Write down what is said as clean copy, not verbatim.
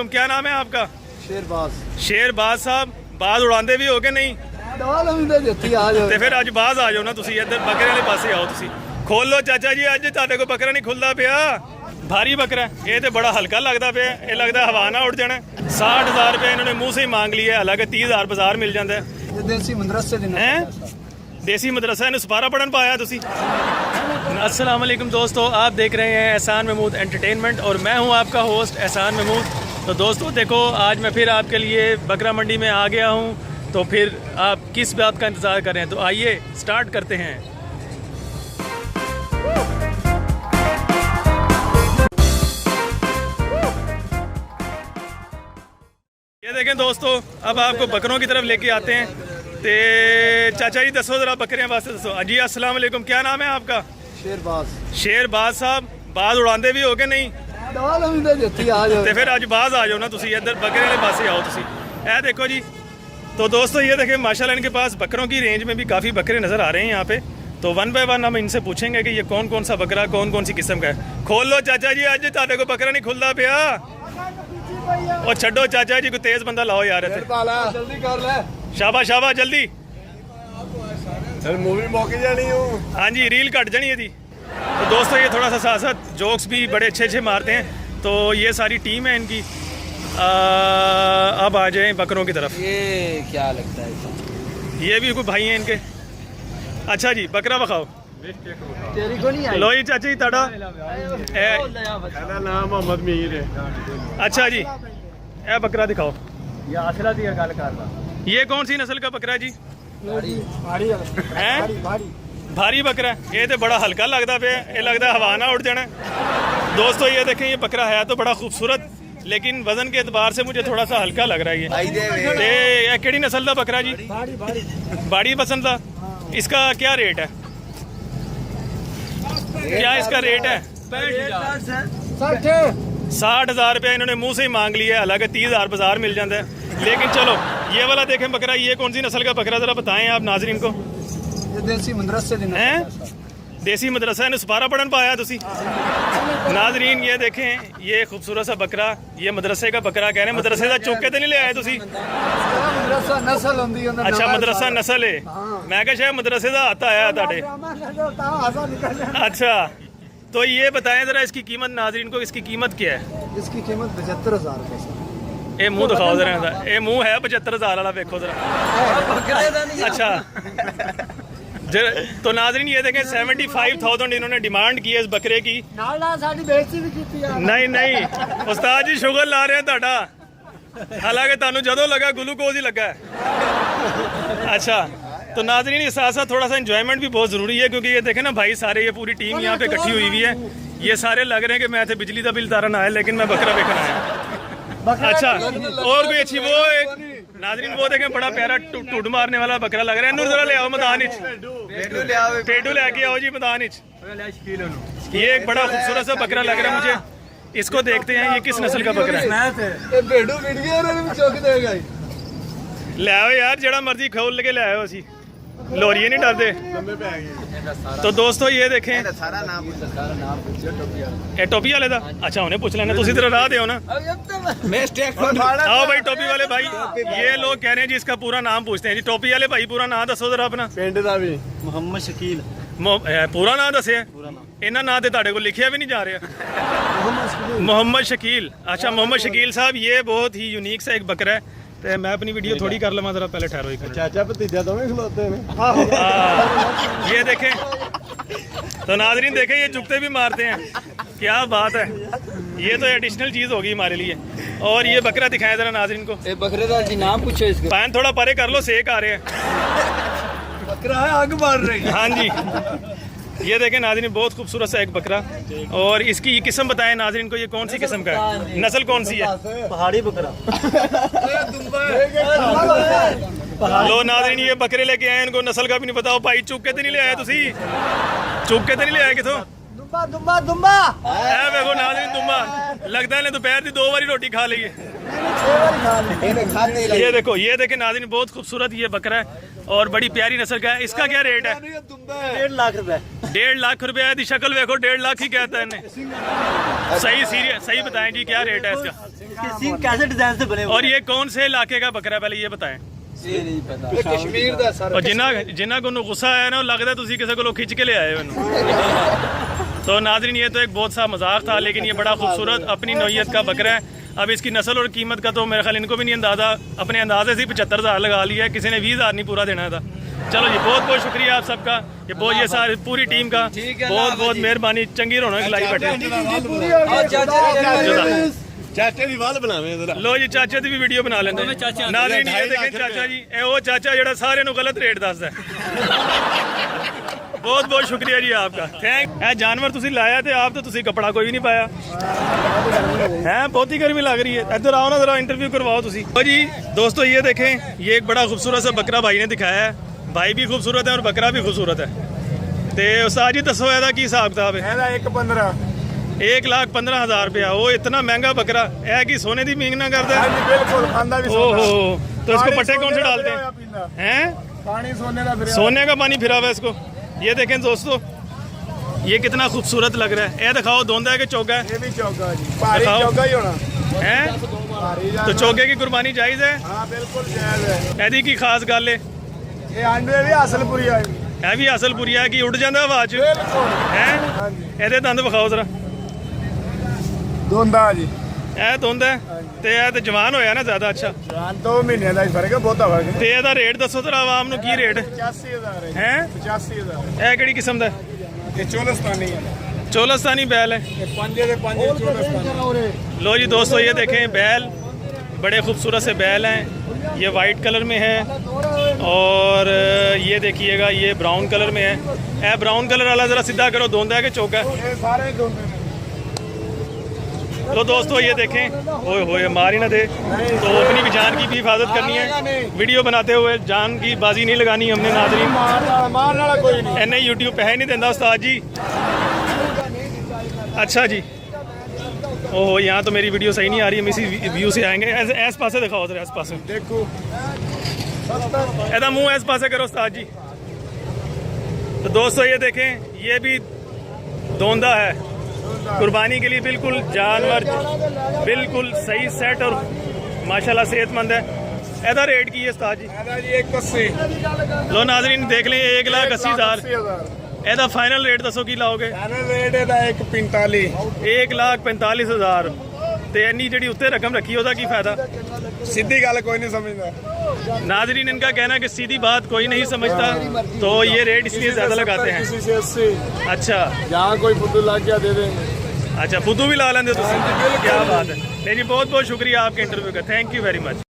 क्या नाम है आपका? शेरबाज। शेरबाज साहब, बाज उड़ाते भी हो के नहीं? ਤੇ ਫਿਰ ਅੱਜ ਬਾਜ਼ ਆ ਜਾਓ ਨਾ ਤੁਸੀਂ, ਇੱਧਰ ਬੱਕਰੇ ਵਾਲੇ ਪਾਸੇ ਆਓ ਤੁਸੀਂ। ਖੋਲ ਲੋ ਚਾਚਾ ਜੀ, ਅੱਜ ਤੁਹਾਡੇ ਕੋਲ ਬੱਕਰਾ ਨਹੀਂ ਖੁੱਲਦਾ ਪਿਆ। भारी बकरा है ये, तो बड़ा हल्का लगता पे, ये लगता हवा ना उड़ जाना। 60,000 रुपये इन्होंने मुँह से ही मांग लिया, हालांकि 30,000 बाजार मिल जाता है। देसी मदरसे हैं, देसी मदरसा इन्हें सपारा पढ़न पाया तुसी। अस्सलाम वालेकुम दोस्तों, आप देख रहे हैं एहसान महमूद एंटरटेनमेंट और मैं हूं आपका होस्ट एहसान महमूद। तो दोस्तों देखो, आज मैं फिर आपके लिए बकरा मंडी में आ गया हूं, तो फिर आप किस बात का इंतज़ार कर रहे हैं? तो आइए स्टार्ट करते हैं। ये देखें दोस्तों, अब आपको बकरों की तरफ लेके आते हैं। तो चाचा जी दसो जरा बकरियां वास्ते दसो। जी अस्सलाम वालेकुम, क्या नाम है आपका? शेरबाज। शेरबाज साहब, बाज उड़ाते भी हो के नहीं? तो फिर आज बाज आ जाओ ना तुसी, इधर बकरे वाले पासे आओ तुसी। ए देखो जी, तो दोस्तों ये देखें माशाल्लाह इनके पास बकरों की रेंज में भी काफ़ी बकरे नज़र आ रहे हैं यहाँ पे। तो वन बाय वन हम इनसे पूछेंगे कि ये कौन कौन सा बकरा कौन कौन सी किस्म का है। खोल लो चाचा जी, आज तुहाडे को बकरा नहीं खुलता पिया। और छड्डो चाचा जी, कोई तेज बंदा लाओ यार इत्थे। जल्दी कर ले। शाबाश शाबाश, जल्दी। मूवी मौके जानी हूं। हाँ जी, रील कट जानी है थी। तो दोस्तों ये थोड़ा सा साथ साथ जोक्स भी बड़े अच्छे अच्छे मारते हैं। तो ये सारी टीम है इनकी। अब आ जाएं बकरों की तरफ। ये क्या लगता है? ये भी कोई भाई हैं इनके। अच्छा जी, बकरा बखाओ। तेरी को नहीं आई। लो जी चाचा जी, ताड़ा नाम मोहम्मद मीर है। अच्छा जी, ए बकरा दिखाओ। ये आसरा दी गल करदा। ये कौन सी नस्ल का बकरा है जी? भारी हैं? भारी भारी बकरा है ये, तो बड़ा हल्का लगता पे, ये लगता हवा ना उड़ जाना। दोस्तों ये देखें, ये बकरा है तो बड़ा खूबसूरत, लेकिन वजन के एतबार से मुझे थोड़ा सा हल्का लग रहा है ये केड़ी नस्ल का बकरा जी? बाड़ी पसंद था। इसका क्या रेट है? क्या इसका रेट है? 60,000 रुपये इन्होंने मुंह से ही मांग लिया है, हालांकि 30,000 बाजार मिल जाता है। लेकिन चलो ये वाला देखें बकरा, ये कौन सी नस्ल का बकरा, जरा बताएं आप नाजरीन को। ये देसी मदरसे हैं, देसी मदरसा इन्हें सपारा पढ़न पाया तुसी। नाजरीन ये देखें, ये खूबसूरत सा बकरा, ये मदरसे का बकरा कह रहे हैं। मदरसे का चुक के तो नहीं ले आए तुसी? मदरसा नस्ल होंदी है। अच्छा मदरसा नस्ल है, मैं क्या शायद मदरसे का आता आया ताड़े। अच्छा, तो ये बताएं जरा इसकी कीमत नाजरीन को, इसकी कीमत क्या है? इसकी कीमत 75,000 रुपये। ये मुंह दिखाओ जरा, ये मुंह है 75,000 वाला, देखो जरा। अच्छा तो नाजरीन ये देखें, 75,000 इन्होंने डिमांड की है इस बकरे की। नहीं नहीं उस्ताद जी, शुगर ला रहे हैं ताड़ा, हालांकि तानू जदों लगा ग्लूकोज ही लगा है। अच्छा, तो नाजरीन इस साथ साथ थोड़ा सा एंजॉयमेंट भी बहुत ज़रूरी है, क्योंकि ये देखें ना भाई, सारे ये पूरी टीम यहाँ पे इकट्ठी हुई हुई है। ये सारे लग रहे हैं कि मैं थे बिजली का बिल तारन आया, लेकिन मैं बकरा देखना आया। अच्छा, और कोई अच्छी वो एक नाजरीन वो देखें, बड़ा प्यारा टूट मारने वाला बकरा लग रहा है। नूर जरा ले आओ मैदान, पेडू लेके आओ जी मैदान। ये एक बड़ा खूबसूरत सा बकरा लग रहा है मुझे, इसको देखते हैं ये किस नस्ल का बकरा है। ले आओ यार, जड़ा मर्जी खोल के ले आओ, असी लोरिये नहीं डरते। तो दोस्तों ये देखें, ये टोपी वाले दा। अच्छा उन्हें पूछ लेना, तुसी तरह राह दे ना। आओ भाई टोपी वाले भाई, ये लोग कह रहे हैं जी इसका पूरा नाम पूछते हैं जी। टोपी वाले भाई पूरा नाम दसो जरा अपना। पिंड दा भी मोहम्मद शकील। पूरा नाम दसिया? इन्ना नाम तो ताड़े को लिखिया भी नहीं जा रहा। मोहम्मद शकील। अच्छा मोहम्मद शकील साहब, ये बहुत ही यूनिक सा एक बकरा है। तो मैं अपनी वीडियो थोड़ी कर लवा जरा, पहले ठहरो। चाचा भतीजा दोवें खलोते हैं। ये देखें, तो नाजरीन देखें, ये चुकते भी मारते हैं, क्या बात है। ये तो एडिशनल चीज़ होगी हमारे लिए। और ये बकरा दिखाया जरा नाजरीन को। ये बकरे का जी नाम पूछो इसका। पैन थोड़ा परे कर लो, सेक आ रहे हैं। बकरा है, आग मार रही है। हाँ जी, ये देखें नाजरीन, बहुत खूबसूरत सा एक बकरा। और इसकी ये किस्म बताएं नाजरीन को, ये कौन सी किस्म का है, नस्ल कौन सी है? पहाड़ी बकरा। लो नाजरीन, ये बकरे लेके आए, इनको नस्ल का भी नहीं पता। भाई चुक के तो नहीं ले आए तुसी? चुक के तो नहीं ले आए किथों? दुम्बा दुम्बा दुम्बा ए देखो नाज़रीन दुम्बा लगता है दोपहर की 2 बारी रोटी खा ली है। ये देखो ये देखे नाज़रीन बहुत खूबसूरत ये बकरा है और बड़ी प्यारी नस्ल का है। इसका क्या रेट है? 1.5 लाख रुपए। 1.5 लाख रुपया है। शक्ल देखो 1.5 लाख ही कहता है इन्हें। सही सीरियस सही बताएं जी क्या रेट है इसका? इसके सींग कैसे डिजाइन से बने और ये कौन से इलाके का बकरा है पहले ये बताएं। ये नहीं पता। कश्मीर दा सर। और जिन्ना को गुस्सा आया ना लगता तुसी किसी को खिंच के ले आए हो। तो नाज़रीन ये तो एक बहुत सा मजाक था लेकिन ये बड़ा खूबसूरत अपनी नौइयत का बकरा है। अब इसकी नस्ल और कीमत का तो मेरे ख्याल इनको भी नहीं अंदाज़ा। अपने अंदाजे से 75,000 लगा लिया है। किसी ने 20,000 नहीं पूरा देना था। चलो जी बहुत बहुत शुक्रिया आप सबका। ये सारी पूरी टीम का बहुत बहुत मेहरबानी। चंगी रौनक लाई बैठे। चाचे दी वाल बनावे जरा लो जी चाचे दी भी वीडियो बना लेंगे। नाज़रीन ये देखें चाचा जी ए वो चाचा जेड़ा सारे नु गलत रेट दसदा है। बहुत बहुत शुक्रिया जी आपका थैंक। ए जानवर तुसी लाया थे आप तो तुसी कपड़ा कोई नहीं पाया है। बहुत ही गर्मी लग रही है। इधर आओ ना जरा इंटरव्यू करवाओ तुसी। तो जी दोस्तों ये देखें ये एक बड़ा खूबसूरत सा बकरा भाई ने दिखाया है। भाई भी खूबसूरत है और बकरा भी खूबसूरत है। तो उस्ताद जी दसो एदा की हिसाब किताब है? 1,15,000 रुपया। वो इतना महंगा बकरा है कि सोने की मींग ना करता है। ओहो तो इसको पट्टे कौन से डालते हैं? पानी सोने का सोने का पानी फिरा हुआ है इसको। ये देखें दोस्तों ये कितना खूबसूरत लग रहा है। ये दिखाओ धोंदा है कि चौका है? ये भी चौका जी। भारी चौका ही होना है। तो चौके की कुर्बानी जायज़ है? हां बिल्कुल जायज़ है। एदी की खास गल है ये आंडे भी हासलपुरी है। है भी हासलपुरी है कि उड़ जाता आवाज बिल्कुल है। ਇਹਦੇ ਦੰਦ ਵਿਖਾਓ ਜ਼ਰਾ। दोंदा जी ਇਹ ਦੁੰਦ ਹੈ ਤੇ ਇਹ ਤੇ ਜਵਾਨ ਹੋਇਆ ਨਾ ਜ਼ਿਆਦਾ। ਅੱਛਾ ਜਾਨ 2 ਮਹੀਨਿਆਂ ਦਾ ਹੀ ਫਰਕ ਹੈ ਬਹੁਤਾ ਫਰਕ ਤੇ ਇਹਦਾ ਰੇਟ ਦੱਸੋ ਜ਼ਰਾ ਆਵਾਮ ਨੂੰ ਕੀ ਰੇਟ 85,000 ਹੈ? 85,000 ਇਹ ਕਿਹੜੀ ਕਿਸਮ ਦਾ? ਇਹ ਚੋਲਸਤਾਨੀ है। चोलस्तानी बैल है। ये पंजे दे पंजे चोलस्तानी। लो जी दोस्तों ये देखें बैल बड़े खूबसूरत से बैल हैं। ये वाइट कलर में है और ये देखिएगा ये ब्राउन कलर में है। ए ब्राउन कलर वाला ज़रा सीधा करो धोंदा है कि चौका है? ये सारे दोंदे ने। तो दोस्तों ये देखें ओए होए मार ही ना दे। तो अपनी भी जान की भी हिफाजत करनी है। वीडियो बनाते हुए जान की बाजी नहीं लगानी हमने नाज़रीन। मारने वाला कोई नहीं। इन्हें यूट्यूब पे है नहीं देता उस्ताद जी। अच्छा जी ओहो यहाँ तो मेरी वीडियो सही नहीं आ रही। हम इसी व्यू से आएंगे। ऐस पासे दिखाओ उधर ऐस पासे देखो ऐसा मुंह ऐस पासे करो उस्ताद जी। तो दोस्तों ये देखें ये भी धोंदा है कुर्बानी के लिए बिल्कुल जानवर बिल्कुल सही सेट और माशाल्लाह सेहतमंद है। ऐसा रेट की है उस्ताद जी? जी 180। लो नाज़रीन देख लें 1,80,000। ਇਹਦਾ ਫਾਈਨਲ ਰੇਟ ਦੱਸੋ ਕੀ ਲਾਓਗੇ? ਫਾਈਨਲ ਰੇਟ ਇਹਦਾ 145। 1,45,000 ਤੇ ਇੰਨੀ ਜਿਹੜੀ ਉੱਤੇ ਰਕਮ ਰੱਖੀ ਉਹਦਾ ਕੀ ਫਾਇਦਾ? सीधी गल कोई नहीं समझता। नाज़रीन इनका कहना है कि सीधी बात कोई नहीं समझता तो ये रेट इसलिए ज़्यादा लगाते हैं। किसी से 80। अच्छा जहाँ कोई फुद्दू लग गया दे देंगे। अच्छा फुद्दू भी ला लेंगे तो क्या बात है। नहीं जी बहुत बहुत शुक्रिया आपके इंटरव्यू का। Thank you very much.